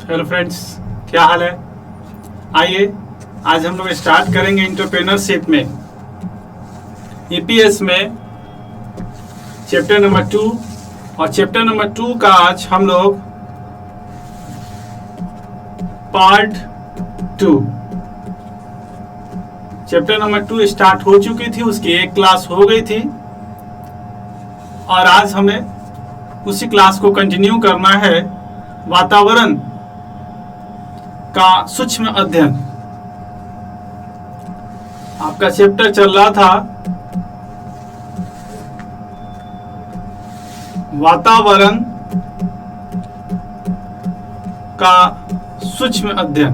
Hello friends, क्या हाल है। आइए आज हम लोग स्टार्ट करेंगे एंटरप्रेन्योरशिप में ईपीएस में चैप्टर नंबर 2। और चैप्टर नंबर 2 का आज हम लोग पार्ट 2 चैप्टर नंबर 2 स्टार्ट हो चुकी थी, उसकी एक क्लास हो गई थी और आज हमें उसी क्लास को कंटिन्यू करना है। वातावरण का सूक्ष्म अध्ययन आपका चैप्टर चल रहा था वातावरण का सूक्ष्म अध्ययन।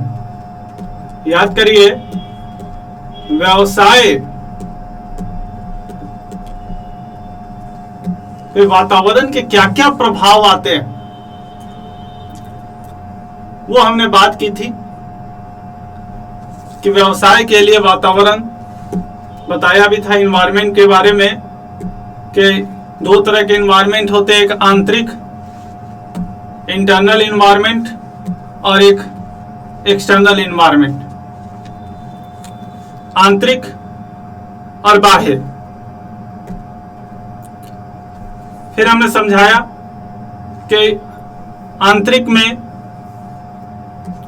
याद करिए, व्यवसाय पे वातावरण के क्या क्या प्रभाव आते हैं वो हमने बात की थी कि व्यवसाय के लिए वातावरण बताया भी था। इन्वायरमेंट के बारे में कि दो तरह के इन्वायरमेंट होते हैं, एक आंतरिक इंटरनल इन्वायरमेंट और एक एक्सटर्नल इन्वायरमेंट, आंतरिक और बाह्य। फिर हमने समझाया कि आंतरिक में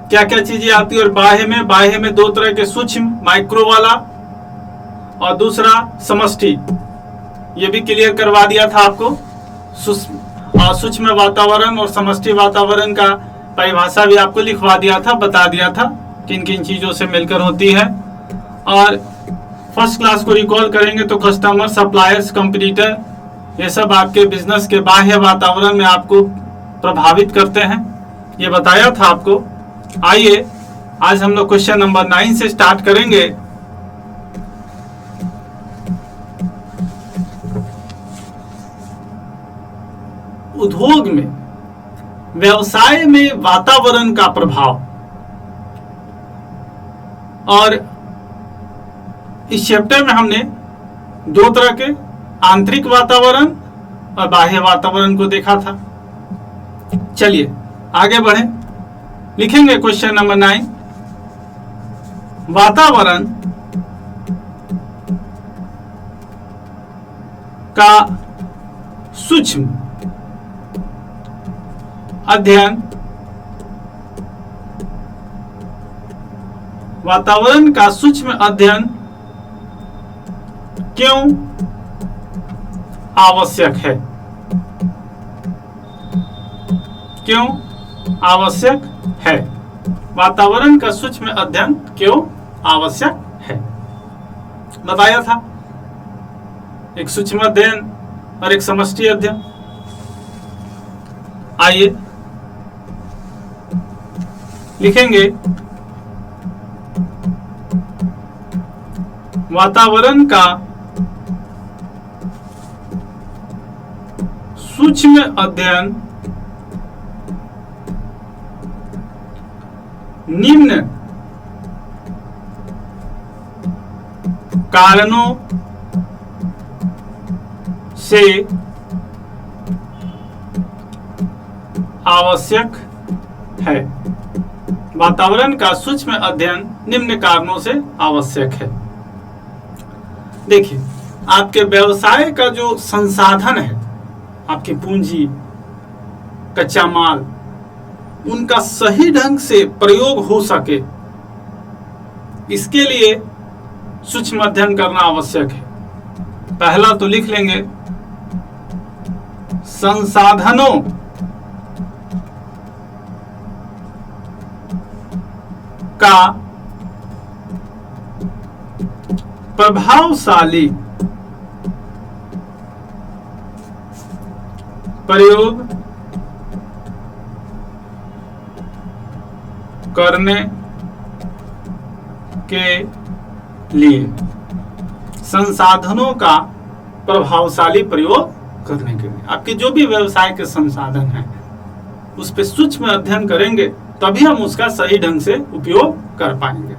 क्या क्या चीजें आती है और बाह्य में दो तरह के, सूक्ष्म माइक्रो वाला और दूसरा समष्टि। ये भी क्लियर करवा दिया था आपको। सूक्ष्म वातावरण और समष्टि वातावरण का परिभाषा भी आपको लिखवा दिया था, बता दिया था किन किन चीजों से मिलकर होती है। और फर्स्ट क्लास को रिकॉल करेंगे तो कस्टमर, सप्लायर्स, कंपटीटर, ये सब आपके बिजनेस के बाह्य वातावरण में आपको प्रभावित करते हैं, ये बताया था आपको। आइए आज हम लोग क्वेश्चन नंबर 9 से स्टार्ट करेंगे। उद्योग में, व्यवसाय में वातावरण का प्रभाव। और इस चैप्टर में हमने दो तरह के, आंतरिक वातावरण और बाह्य वातावरण को देखा था। चलिए आगे बढ़ें। लिखेंगे क्वेश्चन नंबर 9, वातावरण का सूक्ष्म अध्ययन। वातावरण का सूक्ष्म अध्ययन क्यों आवश्यक है? क्यों आवश्यक है? वातावरण का सूक्ष्म अध्ययन क्यों आवश्यक है? बताया था, एक सूक्ष्म अध्ययन और एक समष्टि अध्ययन। आइए लिखेंगे वातावरण का सूक्ष्म अध्ययन निम्न कारणों से आवश्यक है। वातावरण का सूक्ष्म अध्ययन निम्न कारणों से आवश्यक है। देखिए, आपके व्यवसाय का जो संसाधन है, आपकी पूंजी, कच्चा माल, उनका सही ढंग से प्रयोग हो सके, इसके लिए सूक्ष्म अध्ययन करना आवश्यक है। पहला तो लिख लेंगे, संसाधनों का प्रभावशाली प्रयोग करने के लिए, संसाधनों का प्रभावशाली प्रयोग करने के लिए, आपके जो भी व्यवसाय के संसाधन हैं उस पर सूक्ष्म अध्ययन करेंगे तभी हम उसका सही ढंग से उपयोग कर पाएंगे।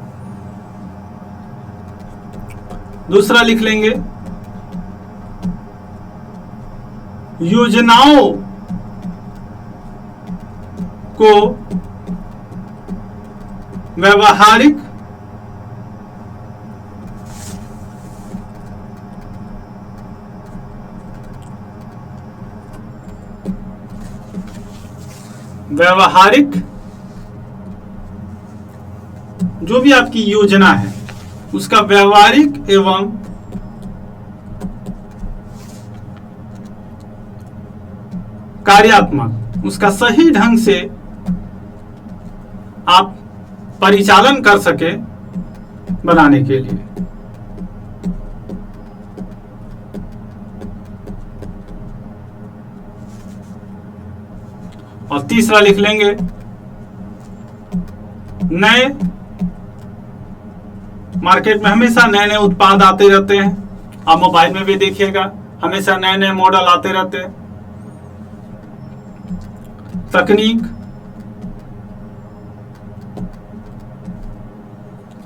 दूसरा लिख लेंगे, योजनाओं को व्यवहारिक जो भी आपकी योजना है उसका व्यवहारिक एवं कार्यात्मक उसका सही ढंग से आप परिचालन कर सके बनाने के लिए। और तीसरा लिख लेंगे नए मार्केट में हमेशा नए नए उत्पाद आते रहते हैं। आप मोबाइल में भी देखिएगा हमेशा नए नए मॉडल आते रहते हैं। तकनीक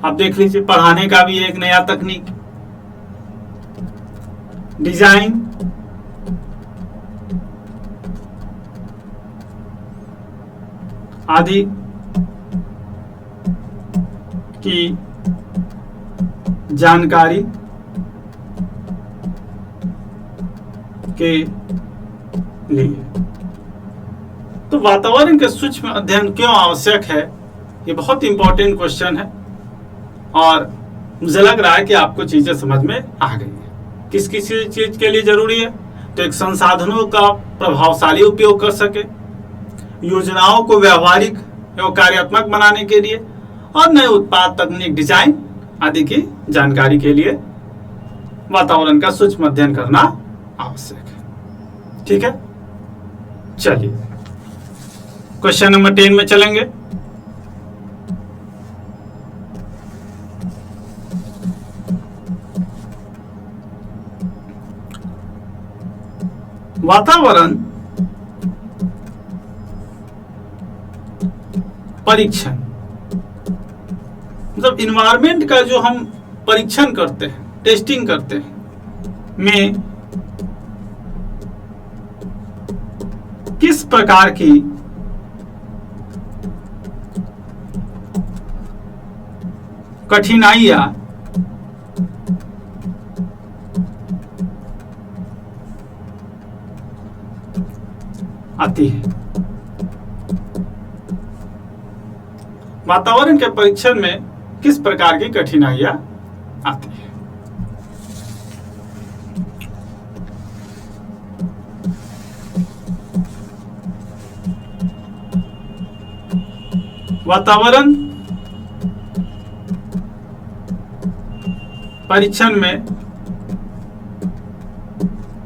आप देख लीजिए पढ़ाने का भी एक नया तकनीक। डिजाइन आदि की जानकारी के लिए। तो वातावरण के सूक्ष्म अध्ययन क्यों आवश्यक है, ये बहुत इंपॉर्टेंट क्वेश्चन है और मुझे लग रहा है कि आपको चीजें समझ में आ गई है। किस किस चीज के लिए जरूरी है, तो एक संसाधनों का प्रभावशाली उपयोग कर सके, योजनाओं को व्यवहारिक एवं कार्यात्मक बनाने के लिए, और नए उत्पाद तकनीक डिजाइन आदि की जानकारी के लिए वातावरण का सूक्ष्म अध्ययन करना आवश्यक है। ठीक है, चलिए क्वेश्चन नंबर 10 में चलेंगे। वातावरण परीक्षण मतलब इन्वायरमेंट का जो हम परीक्षण करते हैं, टेस्टिंग करते हैं, में किस प्रकार की कठिनाइयां आती है। वातावरण के परीक्षण में किस प्रकार की कठिनाइयां आती है। वातावरण परीक्षण में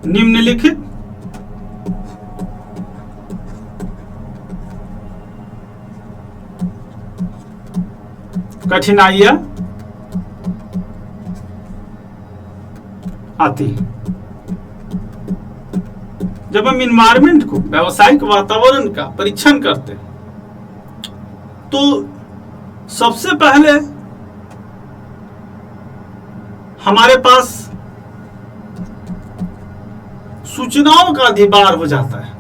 निम्नलिखित कठिनाइयां आती है। जब हम इन्वायरमेंट को, व्यावसायिक वातावरण का परीक्षण करते हैं, तो सबसे पहले हमारे पास सूचनाओं का अधिभार हो जाता है।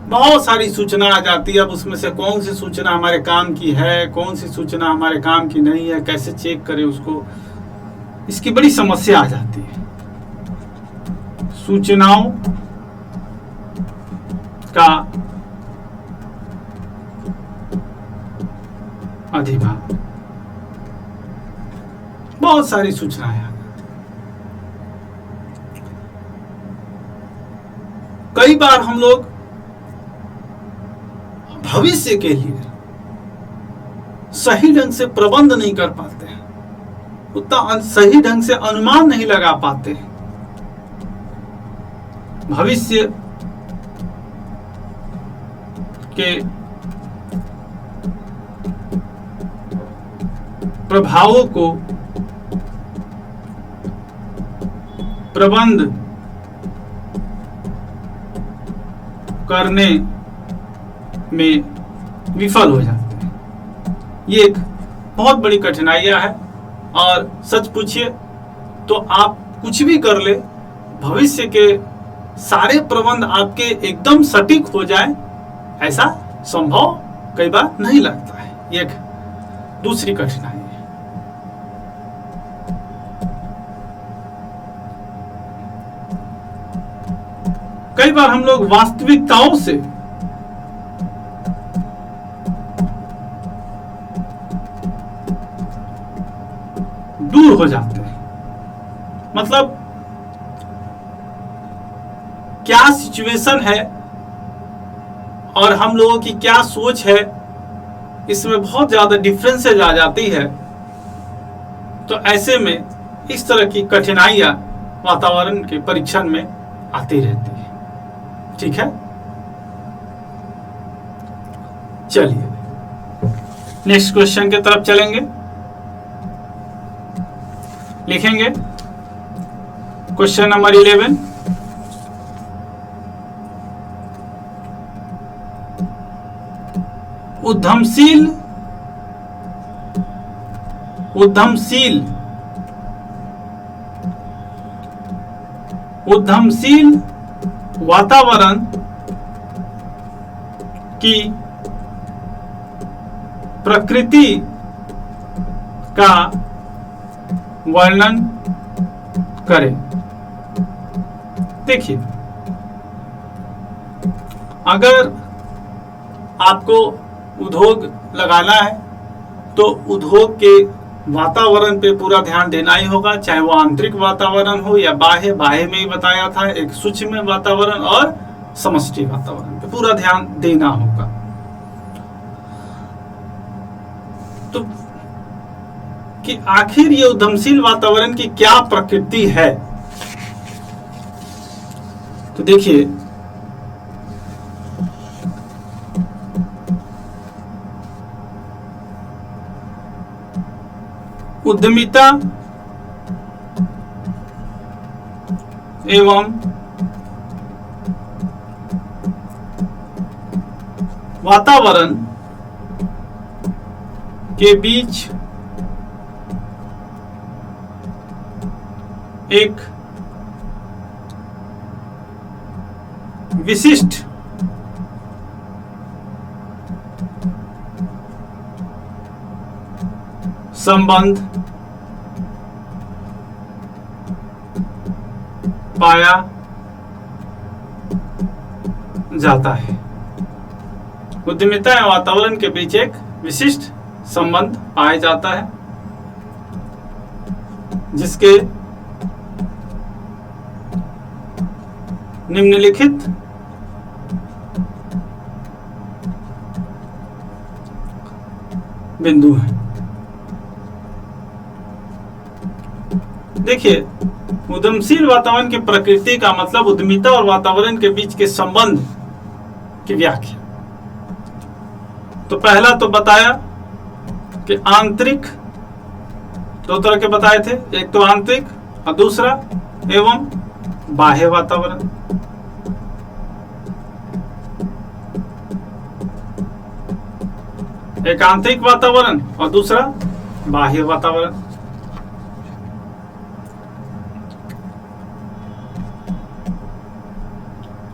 बहुत सारी सूचना आ जाती है। अब उसमें से कौन सी सूचना हमारे काम की है, कौन सी सूचना हमारे काम की नहीं है, कैसे चेक करें उसको, इसकी बड़ी समस्या आ जाती है। सूचनाओं का अधिभार, बहुत सारी सूचनाएं आ जाती। कई बार हम लोग भविष्य के लिए सही ढंग से प्रबंध नहीं कर पाते हैं, उतना सही ढंग से अनुमान नहीं लगा पाते हैं। भविष्य के प्रभावों को प्रबंध करने में विफल हो जाते हैं। ये एक बहुत बड़ी कठिनाइयां है। और सच पूछिए तो आप कुछ भी कर ले, भविष्य के सारे प्रबंध आपके एकदम सटीक हो जाए, ऐसा संभव कई बार नहीं लगता है। एक दूसरी कठिनाई है। कई बार हम लोग वास्तविकताओं से दूर हो जाते हैं। मतलब क्या सिचुएशन है और हम लोगों की क्या सोच है, इसमें बहुत ज्यादा डिफरेंसेज आ जाती है। तो ऐसे में इस तरह की कठिनाइयां वातावरण के परीक्षण में आती रहती है। ठीक है, चलिए नेक्स्ट क्वेश्चन की तरफ चलेंगे। लिखेंगे क्वेश्चन नंबर 11। उद्यमशील वातावरण की प्रकृति का वर्णन करें। देखिए, अगर आपको उद्योग लगाना है तो उद्योग के वातावरण पे पूरा ध्यान देना ही होगा, चाहे वो आंतरिक वातावरण हो या बाह्य में ही बताया था, एक सूक्ष्म वातावरण और समष्टि वातावरण पे पूरा ध्यान देना होगा। तो कि आखिर ये उद्यमशील वातावरण की क्या प्रकृति है। तो देखिए, उद्यमिता एवं वातावरण के बीच एक विशिष्ट संबंध पाया जाता है। उद्यमिता एवं वातावरण के बीच एक विशिष्ट संबंध पाया जाता है, जिसके निम्नलिखित बिंदु हैं। देखिए, उद्यमशील वातावरण की प्रकृति का मतलब उद्यमिता और वातावरण के बीच के संबंध की व्याख्या। तो पहला तो बताया कि आंतरिक, दो तरह के बताए थे, एक तो आंतरिक और दूसरा एवं बाह्य वातावरण। एक आंतरिक वातावरण और दूसरा बाह्य वातावरण।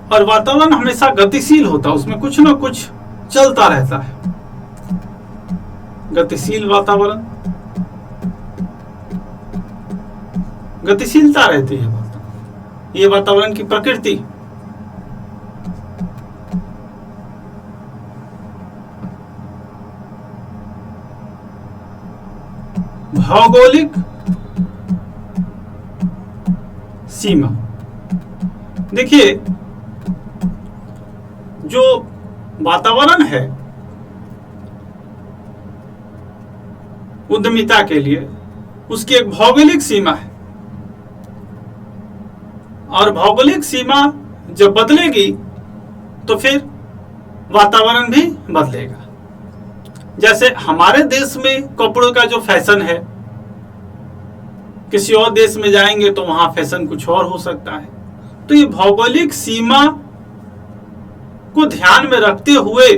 और वातावरण हमेशा गतिशील होता है, उसमें कुछ ना कुछ चलता रहता है। गतिशील वातावरण, गतिशीलता रहती है, ये वातावरण की प्रकृति। भौगोलिक सीमा, देखिए जो वातावरण है उद्यमिता के लिए, उसकी एक भौगोलिक सीमा है, और भौगोलिक सीमा जब बदलेगी तो फिर वातावरण भी बदलेगा। जैसे हमारे देश में कपड़ों का जो फैशन है, किसी और देश में जाएंगे तो वहां फैशन कुछ और हो सकता है। तो ये भौगोलिक सीमा को ध्यान में रखते हुए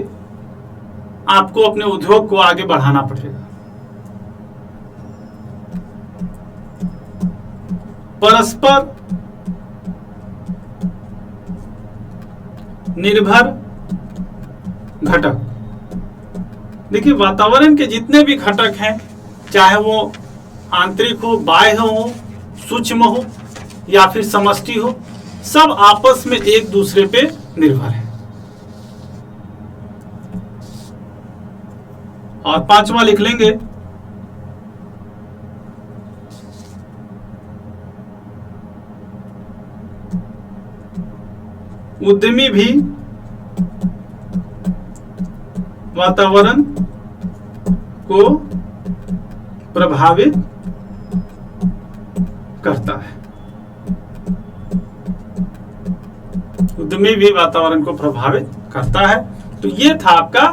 आपको अपने उद्योग को आगे बढ़ाना पड़ेगा। परस्पर निर्भर घटक, देखिए, वातावरण के जितने भी घटक हैं, चाहे वो आंतरिक हो, बाह्य हो, सूक्ष्म हो या फिर समष्टि हो, सब आपस में एक दूसरे पे निर्भर है। और पांचवा लिख लेंगे, उद्यमी भी वातावरण को प्रभावित करता है। उद्यमी भी वातावरण को प्रभावित करता है। तो ये था आपका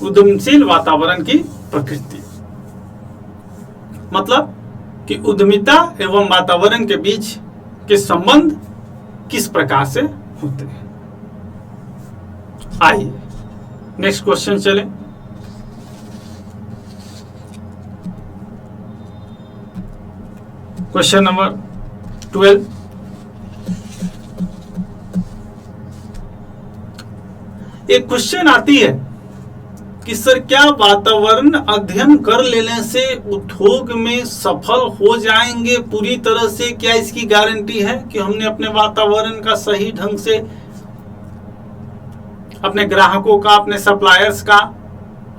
उद्यमशील वातावरण की प्रकृति। मतलब कि उद्यमिता एवं वातावरण के बीच के संबंध किस प्रकार से होते हैं। आइए नेक्स्ट क्वेश्चन चले। Question number 12। एक क्वेश्चन आती है कि सर, क्या वातावरण अध्ययन कर लेने से उद्योग में सफल हो जाएंगे पूरी तरह से? क्या इसकी गारंटी है कि हमने अपने वातावरण का सही ढंग से, अपने ग्राहकों का, अपने सप्लायर्स का,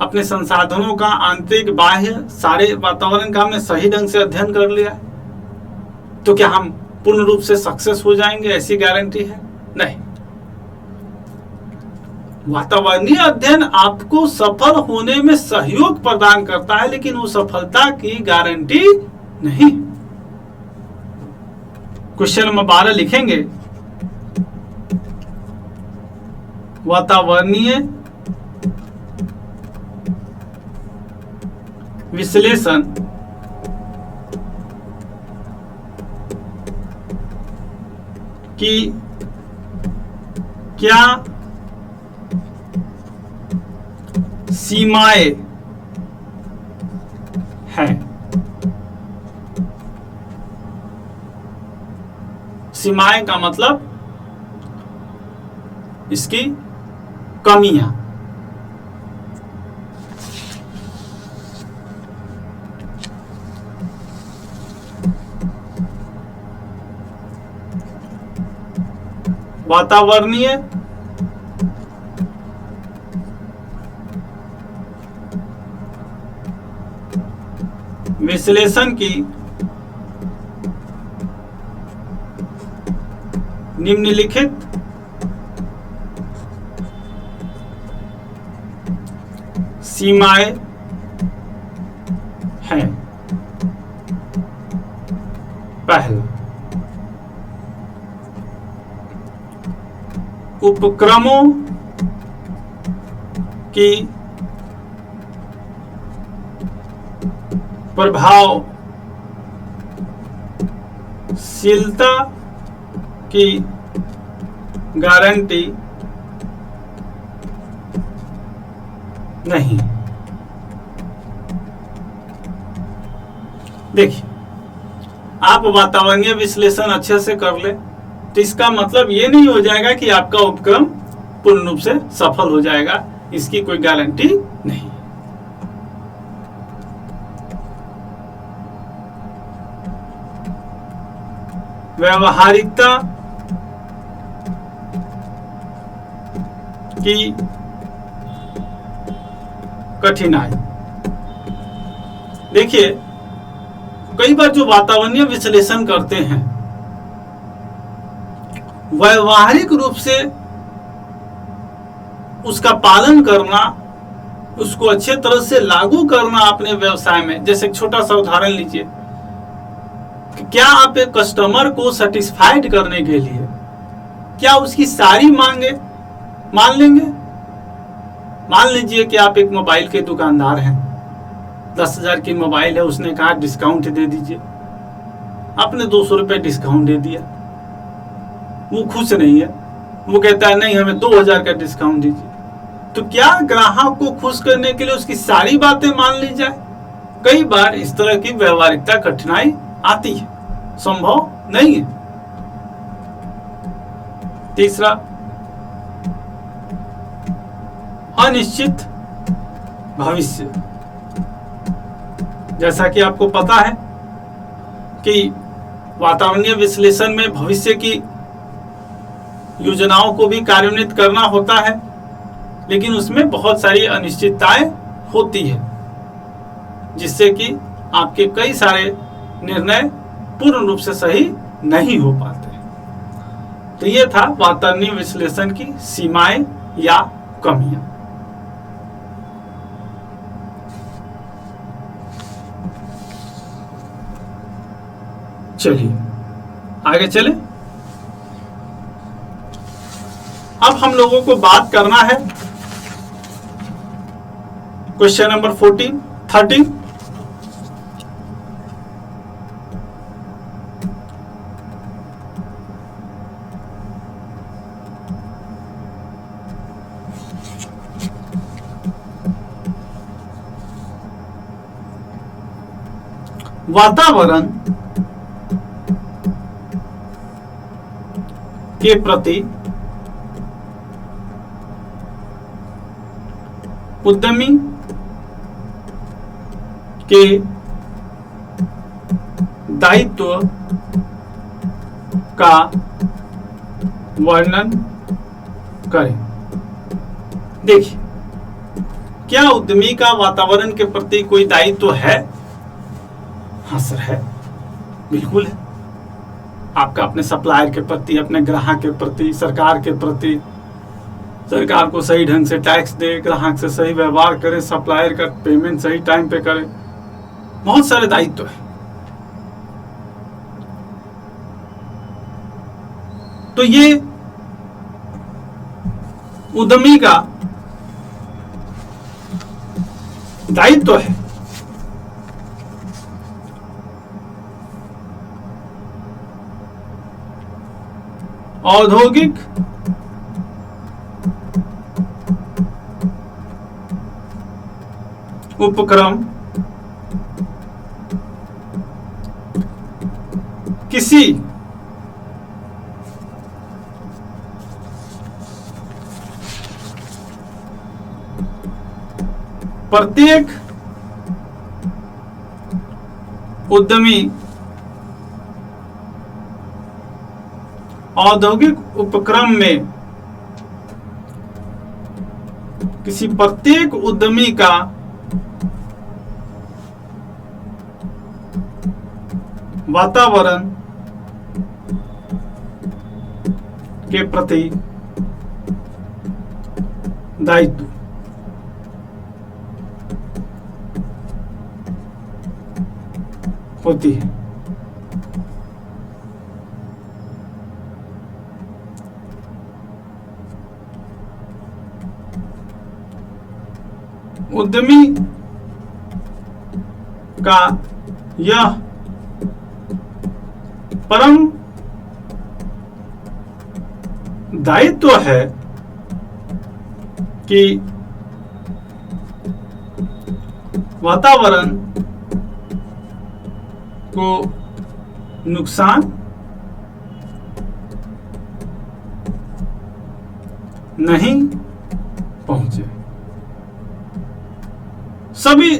अपने संसाधनों का, आंतरिक बाह्य सारे वातावरण का हमने सही ढंग से अध्ययन कर लिया है, तो क्या हम पूर्ण रूप से सक्सेस हो जाएंगे? ऐसी गारंटी है? नहीं। वातावरणीय अध्ययन आपको सफल होने में सहयोग प्रदान करता है, लेकिन वो सफलता की गारंटी नहीं। क्वेश्चन नंबर 12 लिखेंगे, वातावरणीय विश्लेषण की क्या सीमाएं हैं? सीमाएं का मतलब इसकी कमियां। वातावरणीय विश्लेषण की निम्नलिखित सीमाएं हैं। पहला, उपक्रमों की प्रभावशीलता की गारंटी नहीं। देखिए, आप वातावरणीय विश्लेषण अच्छे से कर ले तो इसका मतलब ये नहीं हो जाएगा कि आपका उपक्रम पूर्ण रूप से सफल हो जाएगा। इसकी कोई गारंटी नहीं। व्यवहारिकता की कठिनाई। देखिए, कई बार जो वातावरणीय विश्लेषण करते हैं, व्यवहारिक रूप से उसका पालन करना, उसको अच्छे तरह से लागू करना अपने व्यवसाय में। जैसे एक छोटा सा उदाहरण लीजिए, क्या आप एक कस्टमर को सेटिस्फाइड करने के लिए क्या उसकी सारी मांगे मान लेंगे? मान लीजिए कि आप एक मोबाइल के दुकानदार हैं, 10,000 की मोबाइल है, उसने कहा डिस्काउंट दे दीजिए, आपने 200 रुपये डिस्काउंट दे दिया। वो खुश नहीं है, वो कहता है नहीं हमें 2,000 का डिस्काउंट दीजिए। तो क्या ग्राहक को खुश करने के लिए उसकी सारी बातें मान ली जाए? कई बार इस तरह की व्यवहारिकता कठिनाई आती है, संभव नहीं है। तीसरा, अनिश्चित भविष्य। जैसा कि आपको पता है कि वातावरणीय विश्लेषण में भविष्य की योजनाओं को भी कार्यान्वित करना होता है, लेकिन उसमें बहुत सारी अनिश्चितताएं होती है, जिससे कि आपके कई सारे निर्णय पूर्ण रूप से सही नहीं हो पाते। तो ये था वातावरणीय विश्लेषण की सीमाएं या कमियां। चलिए आगे चले। अब हम लोगों को बात करना है क्वेश्चन नंबर 13। वातावरण के प्रति उद्यमी के दायित्व का वर्णन करें। देखिए, क्या उद्यमी का वातावरण के प्रति कोई दायित्व है? हाँ सर, है, बिल्कुल है। आपका अपने सप्लायर के प्रति, अपने ग्राहक के प्रति, सरकार के प्रति, सरकार को सही ढंग से टैक्स दे, ग्राहक से सही व्यवहार करे, सप्लायर का पेमेंट सही टाइम पे करे, बहुत सारे दायित्व है। तो ये उद्यमी का दायित्व है। औद्योगिक उपक्रम किसी प्रत्येक उद्यमी औद्योगिक उपक्रम में किसी प्रत्येक उद्यमी का वातावरण के प्रति दायित्व होती है। उद्यमी का यह परम दायित्व है कि वातावरण को नुकसान नहीं पहुंचे। सभी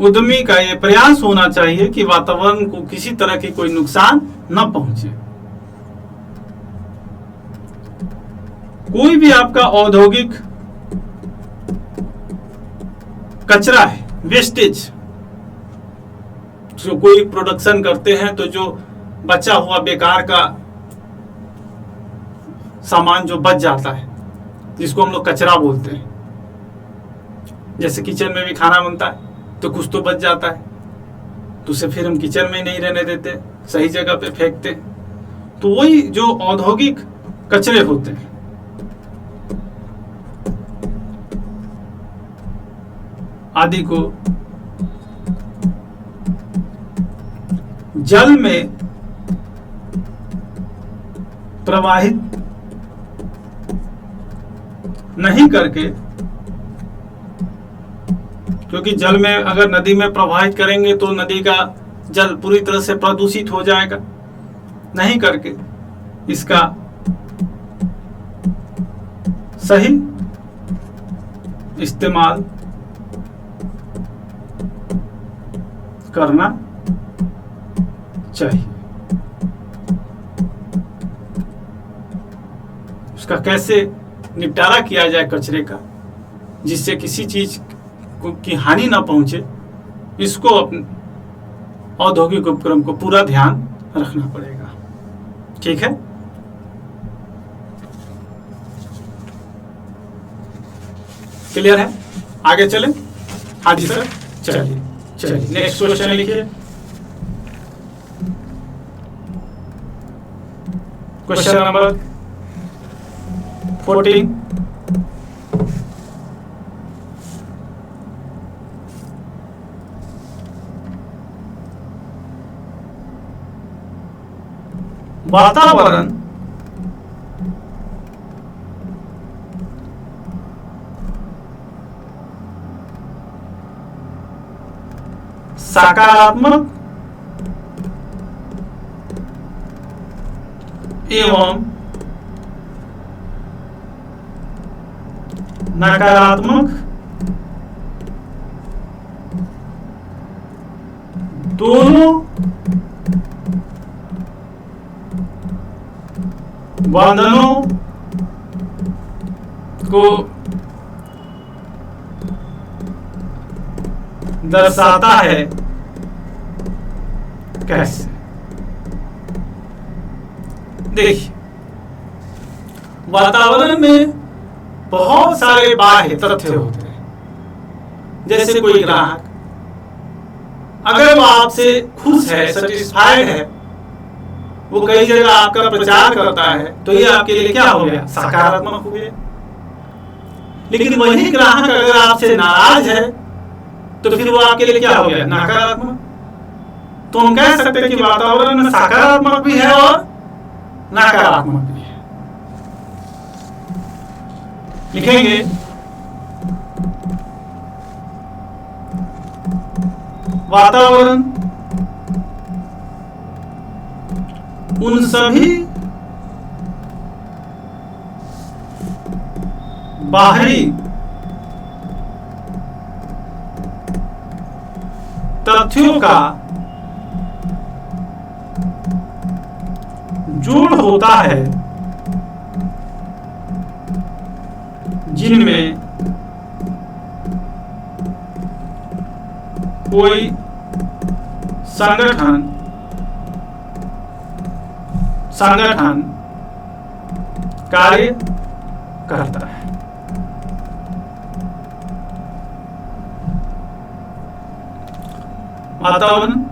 उद्यमी का यह प्रयास होना चाहिए कि वातावरण को किसी तरह की कोई नुकसान न पहुंचे। कोई भी आपका औद्योगिक कचरा है, वेस्टेज, जो कोई प्रोडक्शन करते हैं तो जो बचा हुआ बेकार का सामान जो बच जाता है, जिसको हम लोग कचरा बोलते हैं। जैसे किचन में भी खाना बनता है तो कुछ तो बच जाता है, तो उसे फिर हम किचन में नहीं रहने देते, सही जगह पे फेंकते हैं। तो वही जो औद्योगिक कचरे होते हैं, आदि को जल में प्रवाहित नहीं करके, क्योंकि जल में अगर नदी में प्रवाहित करेंगे तो नदी का जल पूरी तरह से प्रदूषित हो जाएगा, नहीं करके इसका सही इस्तेमाल करना चाहिए। उसका कैसे निपटारा किया जाए कचरे का, जिससे किसी चीज की हानि ना पहुंचे, इसको अपने औद्योगिक उपक्रम को पूरा ध्यान रखना पड़ेगा। ठीक है, क्लियर है? आगे चले? हाँ जी सर, चलिए चलिए नेक्स्ट क्वेश्चन लिखिए। Question number 14। वातावरण सकारात्मक एवं नकारात्मक दोनों बंधनों को दर्शाता है। कैसे? देखिए, वातावरण में बहुत सारे बाह्य तथ्य होते हैं। जैसे कोई ग्राहक अगर वो आपसे खुश है, सेटिस्फाइड है, वो कई जगह आपका प्रचार करता है, तो ये आपके लिए क्या हो गया? सकारात्मक हो गया। लेकिन वही ग्राहक अगर आपसे नाराज है, तो फिर वो आपके लिए क्या हो गया? नकारात्मक। तो हम कह सकते हैं कि वातावरण में सकारात्मक भी है और नकारात्मक भी है। लिखेंगे वातावरण उन सभी बाहरी तथ्यों का जोड़ होता है जिनमें कोई संगठन कार्य करता है। वातावरण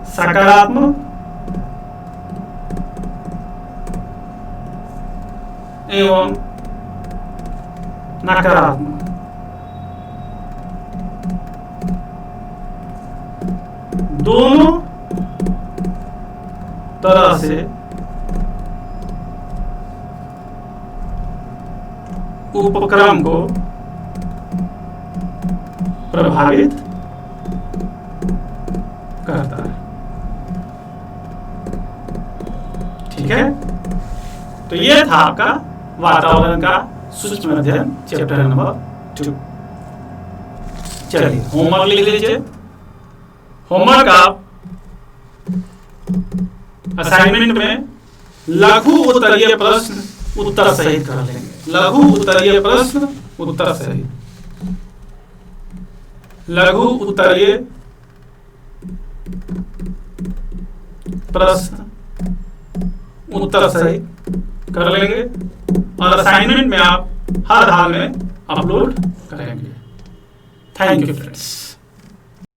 सकारात्मक एवं नकारात्मक दोनों तरह से उपक्रम को प्रभावित करता है। ठीक है, तो ये था आपका वातावरण का सूक्ष्म अध्ययन चैप्टर नंबर 2। चलिए होमवर्क लिख लीजिए। होमवर्क आप असाइनमेंट में लघु उत्तरीय प्रश्न उत्तर सहित कर लेंगे। लघु उत्तरीय प्रश्न उत्तर सहित, लघु उत्तरीय प्रश्न उत्तर सहित कर लेंगे और असाइनमेंट में आप हर हाल में अपलोड करेंगे। Thank you friends.